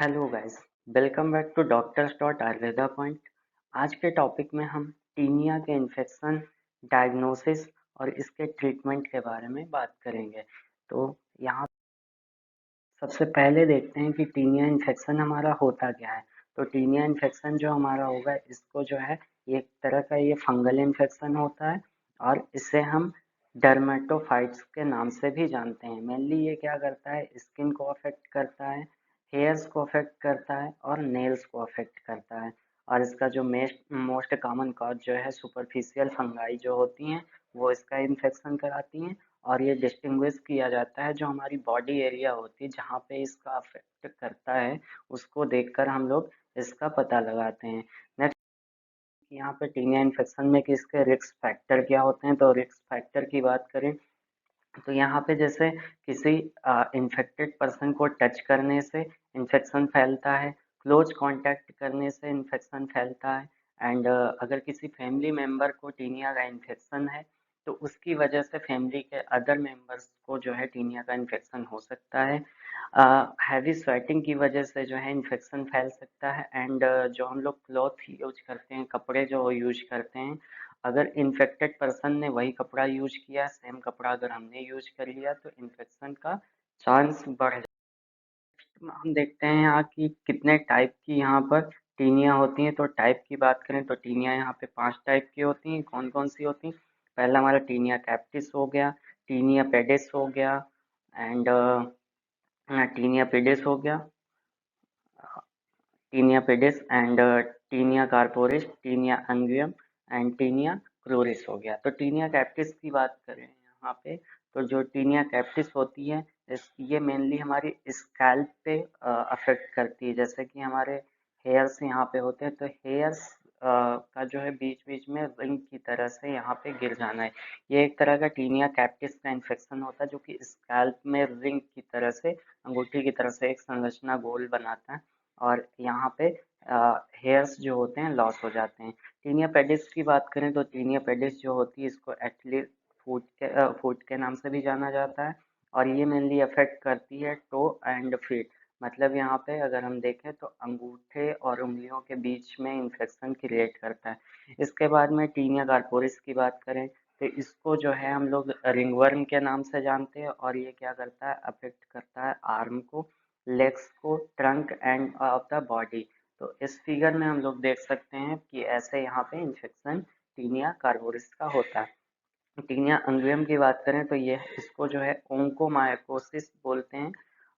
Hello guys, welcome back to doctors dot Ayurveda point. आज के topic में हम टीनिया के इन्फेक्शन, डायग्नोसिस और इसके ट्रीटमेंट के बारे में बात करेंगे। तो यहाँ सबसे पहले देखते हैं कि टीनिया इन्फेक्शन हमारा होता क्या है। तो टीनिया इन्फेक्शन जो हमारा होगा, इसको जो है एक तरह का ये फंगल इन्फेक्शन होता है और इसे हम डर्मेटोफाइट्स के नाम से भी जानते हैं। मेनली ये क्या करता है, स्किन को अफेक्ट करता है, हेयर्स को अफेक्ट करता है और नेल्स को अफेक्ट करता है। और इसका जो मोस्ट कॉमन कॉज जो है सुपरफिशियल फंगाई जो होती हैं वो इसका इन्फेक्शन कराती हैं। और ये डिस्टिंग्विश किया जाता है, जो हमारी बॉडी एरिया होती है जहाँ पे इसका अफेक्ट करता है उसको देखकर हम लोग इसका पता लगाते हैं। नेक्स्ट यहाँ पे टीनिया इन्फेक्शन में कि इसके रिस्क फैक्टर क्या होते हैं। तो रिस्क फैक्टर की बात करें तो यहाँ पे जैसे किसी इन्फेक्टेड पर्सन को टच करने से इन्फेक्शन फैलता है, क्लोज कांटेक्ट करने से इन्फेक्शन फैलता है एंड अगर किसी फैमिली मेंबर को टीनिया का इन्फेक्शन है तो उसकी वजह से फैमिली के अदर मेंबर्स को जो है टीनिया का इन्फेक्शन हो सकता है। हैवी स्वेटिंग की वजह से जो है इन्फेक्शन फैल सकता है एंड जो हम लोग क्लॉथ यूज करते हैं, कपड़े जो यूज करते हैं, अगर इन्फेक्टेड पर्सन ने वही कपड़ा यूज किया, सेम कपड़ा अगर हमने यूज कर लिया तो इन्फेक्शन का चांस बढ़ जाता है। हम देखते हैं यहाँ की कितने टाइप की यहाँ पर टीनिया होती हैं। तो टाइप की बात करें तो टीनिया यहाँ पे 5 टाइप की होती हैं। कौन कौन सी होती हैं? पहला हमारा टीनिया कैप्टिस हो गया, टीनिया पेडिस हो गया एंड टीनिया पेडिस हो गया, tinea pedis and tinea corporis, tinea unguium and tinea cruris हो गया। तो टीनिया कैप्टिस की बात करें यहाँ पे तो जो टीनिया कैप्टिस होती है ये मेनली हमारी स्कैल्प पे अफेक्ट करती है। जैसे कि हमारे हेयर्स यहाँ पे होते हैं तो हेयर्स का जो है बीच बीच में रिंग की तरह से यहाँ पे गिर जाना है, ये एक तरह का टीनिया कैप्टिस का इन्फेक्शन होता है जो कि स्कैल्प में रिंग की तरह से, अंगूठी की तरह से एक संरचना गोल बनाता है और यहाँ पे हेयर्स जो होते हैं लॉस हो जाते हैं। टीनिया पेडिस की बात करें तो टीनिया पेडिस जो होती है इसको एथलीट फुट के नाम से भी जाना जाता है और ये मेनली अफेक्ट करती है टो एंड फीट। मतलब यहाँ पे अगर हम देखें तो अंगूठे और उंगलियों के बीच में इन्फेक्शन क्रिएट करता है। इसके बाद में टीनिया कार्पोरिस की बात करें तो इसको जो है हम लोग रिंगवर्म के नाम से जानते हैं और ये क्या करता है, अफेक्ट करता है आर्म को, लेग्स को, trunk end of the body. तो इस फिगर में हम लोग देख सकते हैं कि ऐसे यहाँ पे इन्फेक्शन टीनिया कार्बोरिस का होता है। टीनिया अंगियम की बात करें तो ये इसको जो है ओंकोमाइकोसिस बोलते हैं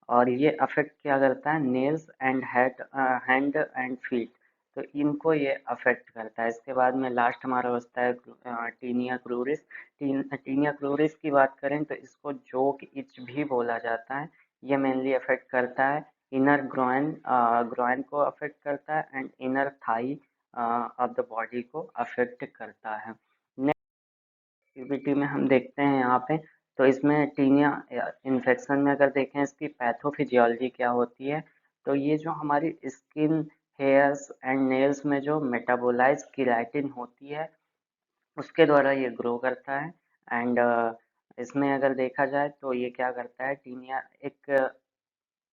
और ये अफेक्ट क्या करता है, nails and hand and feet. तो इनको ये अफेक्ट करता है। इसके बाद में लास्ट हमारा बचता है टीनिया क्रूरिस। टीनिया क्रूरिस की बात करें तो इसको जोक इच भी बोला जाता है। ये मेनली अफेक्ट करता है इनर ग्रोइन को अफेक्ट करता है and inner thigh of the body को अफेक्ट करता है। एक्टिविटी में हम देखते हैं यहाँ पे तो इसमें टीनिया इन्फेक्शन में अगर देखें इसकी पैथोफिजियोलॉजी क्या होती है तो ये जो हमारी स्किन, हेयर्स एंड नेल्स में जो मेटाबोलाइज केराटिन होती है उसके द्वारा ये ग्रो करता है एंड इसमें अगर देखा जाए तो ये क्या करता है, टीनिया एक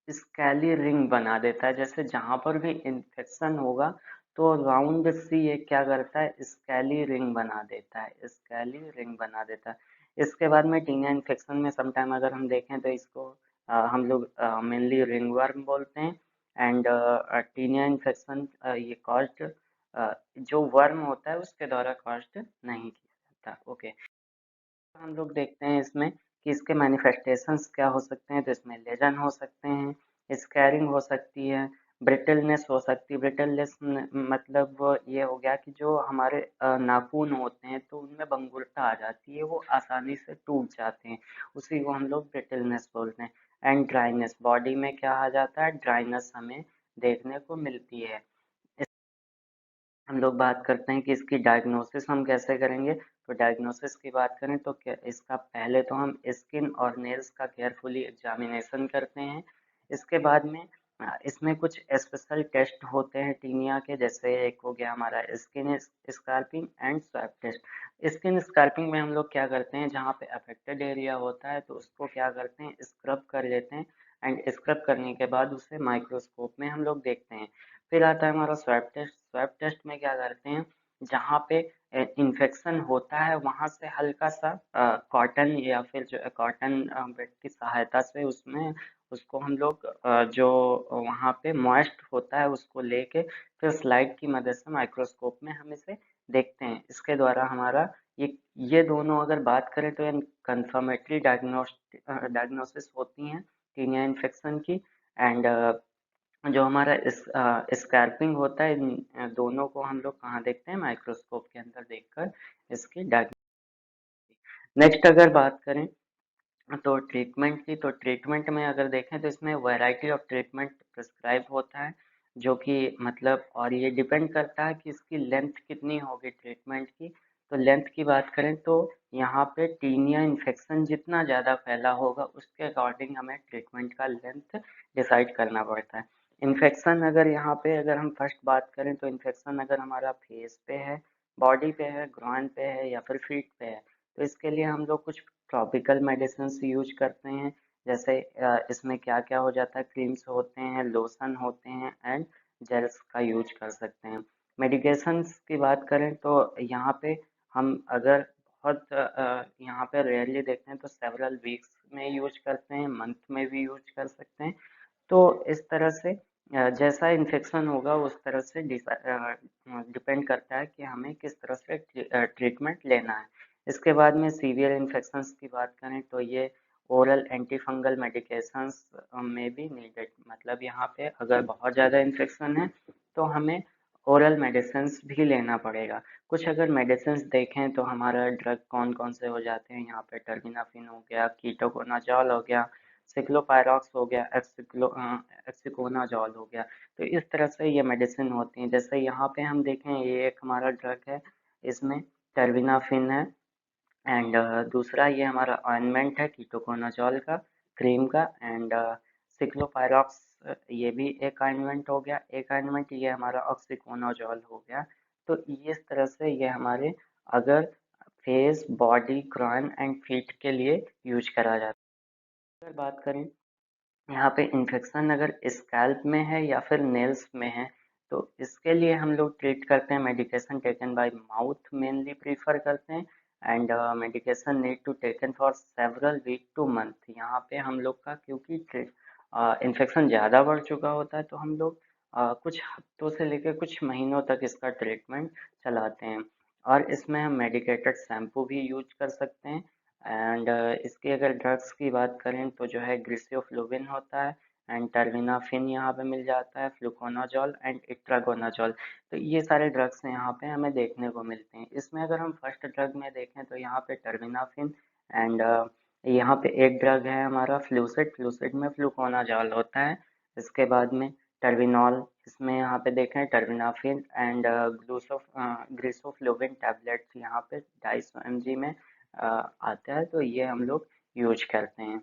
स्केली रिंग बना देता है। जैसे जहां पर भी इन्फेक्शन होगा तो राउंड सी ये क्या करता है, स्केली रिंग बना देता है, स्केली रिंग बना देता है। इसके बाद में टीनिया इन्फेक्शन में समटाइम अगर हम देखें तो इसको हम लोग मेनली रिंगवर्म बोलते हैं एंड टीनिया इन्फेक्शन ये कॉज्ड जो वर्म होता है उसके द्वारा कॉज्ड नहीं किया जाता। ओके, हम लोग देखते हैं इसमें कि इसके मैनिफेस्टेशंस क्या हो सकते हैं। तो इसमें लेजन हो सकते हैं, स्कैरिंग हो सकती है, ब्रिटलनेस हो सकती है। ब्रिटलनेस मतलब वो ये हो गया कि जो हमारे नाखून होते हैं तो उनमें भंगुरता आ जाती है, वो आसानी से टूट जाते हैं, उसी को हम लोग ब्रिटलनेस बोलते हैं। एंड ड्राइनेस, बॉडी में क्या आ जाता है, ड्राइनेस हमें देखने को मिलती है। हम लोग बात करते हैं कि इसकी डायग्नोसिस हम कैसे करेंगे। तो डायग्नोसिस की बात करें तो क्या इसका पहले तो हम स्किन और नेल्स का केयरफुली एग्जामिनेशन करते हैं। इसके बाद में इसमें कुछ स्पेशल टेस्ट होते हैं टीनिया के, जैसे एक हो गया हमारा skin scraping and swab test. Skin scraping में हम लोग क्या करते हैं, जहाँ पे अफेक्टेड एरिया होता है तो उसको क्या करते हैं, स्क्रब कर लेते हैं एंड स्क्रब करने के बाद उसे माइक्रोस्कोप में हम लोग देखते हैं। फिर आता है हमारा स्वैब टेस्ट। स्वैब टेस्ट में क्या करते हैं, जहाँ पे इन्फेक्शन होता है वहां से हल्का सा कॉटन या फिर जो कॉटन बेड की सहायता से उसमें उसको हम लोग जो वहाँ पे मॉइस्ट होता है उसको लेके फिर स्लाइड की मदद से माइक्रोस्कोप में हम इसे देखते हैं। इसके द्वारा हमारा ये दोनों अगर बात करें तो ये कंफर्मेटरी डायग्नोसिस होती हैं टीनिया इन्फेक्शन की। एंड जो हमारा स्कैल्पिंग होता है इन दोनों को हम लोग कहाँ देखते हैं, माइक्रोस्कोप के अंदर देखकर इसकी डायग्नोसिस। नेक्स्ट अगर बात करें तो ट्रीटमेंट की, तो ट्रीटमेंट में अगर देखें तो इसमें वैरायटी ऑफ ट्रीटमेंट प्रिस्क्राइब होता है, जो कि मतलब और ये डिपेंड करता है कि इसकी लेंथ कितनी होगी ट्रीटमेंट की। तो लेंथ की बात करें तो यहाँ पे टीनिया इन्फेक्शन जितना ज़्यादा फैला होगा उसके अकॉर्डिंग हमें ट्रीटमेंट का लेंथ डिसाइड करना पड़ता है। इन्फेक्शन अगर यहाँ पे अगर हम फर्स्ट बात करें तो इन्फेक्शन अगर हमारा फेस पे है, बॉडी पे है, ग्रॉइन पे है या फिर फीट पे है, तो इसके लिए हम लोग कुछ टॉपिकल मेडिसिन यूज करते हैं। जैसे इसमें क्या क्या हो जाता है, क्रीम्स होते हैं, लोशन होते हैं एंड जेल्स का यूज कर सकते हैं। मेडिकेशंस की बात करें तो यहाँ पे हम अगर बहुत यहाँ पे रेयरली देखते हैं तो सेवरल वीक्स में यूज करते हैं, मंथ में भी यूज कर सकते हैं। तो इस तरह से जैसा इन्फेक्शन होगा उस तरह से डिपेंड करता है कि हमें किस तरह से ट्रीटमेंट लेना है। इसके बाद में सीवियर इन्फेक्शंस की बात करें तो ये ओरल एंटीफंगल मेडिकेशंस में भी नीडेड, मतलब यहाँ पे अगर बहुत ज़्यादा इन्फेक्शन है तो हमें ओरल मेडिसिन्स भी लेना पड़ेगा। कुछ अगर मेडिसिन्स देखें तो हमारा ड्रग कौन कौन से हो जाते हैं, यहाँ पे टर्बिनाफिन हो गया, कीटोकोनाजॉल हो गया, सिक्लोपायरॉक्स हो गया, एक्सिकोनाजॉल हो गया। तो इस तरह से ये मेडिसिन होती हैं। जैसे यहाँ पे हम देखें ये एक हमारा ड्रग है, इसमें टर्बिनाफिन है एंड दूसरा ये हमारा ऑइंटमेंट है कीटोकोनाजॉल का, क्रीम का एंड सिक्लोपायरॉक्स, ये भी एक ऑइंटमेंट हो गया। एक ऑइंटमेंट ये हमारा ऑक्सीकोनाजॉल हो गया। तो इस तरह से ये हमारे अगर face, body, groin and feet के लिए यूज करा जाता है। अगर बात करें यहाँ पे इन्फेक्शन अगर स्कैल्प में है या फिर नेल्स में है, तो इसके लिए हम लोग ट्रीट करते हैं, medication taken by mouth mainly prefer करते हैं and medication need to taken for several week to month. यहाँ पे हम लोग का क्योंकि इन्फेक्शन ज़्यादा बढ़ चुका होता है तो हम लोग कुछ हफ्तों से लेकर कुछ महीनों तक इसका ट्रीटमेंट चलाते हैं। और इसमें हम मेडिकेटेड शैम्पू भी यूज कर सकते हैं एंड इसकी अगर ड्रग्स की बात करें तो जो है ग्रिसियोफ्लुविन होता है एंड टर्बिनाफिन यहाँ पे मिल जाता है, फ्लूकोनाजॉल एंड इट्रागोनाजॉल। तो ये सारे ड्रग्स यहाँ पे हमें देखने को मिलते हैं। इसमें अगर हम फर्स्ट ड्रग में देखें तो यहाँ पे टर्बिनाफिन एंड यहाँ पे एक ड्रग है हमारा फ्लूसिड। फ्लूसिड में फ्लूकोनाजॉल होता है। इसके बाद में टर्बिनॉल, इसमें यहाँ पे देखें टर्बिनाफिन एंड ग्रिसोफ्लुविन टैबलेट्स यहाँ पे 250 mg में आता है, तो ये हम लोग यूज करते हैं।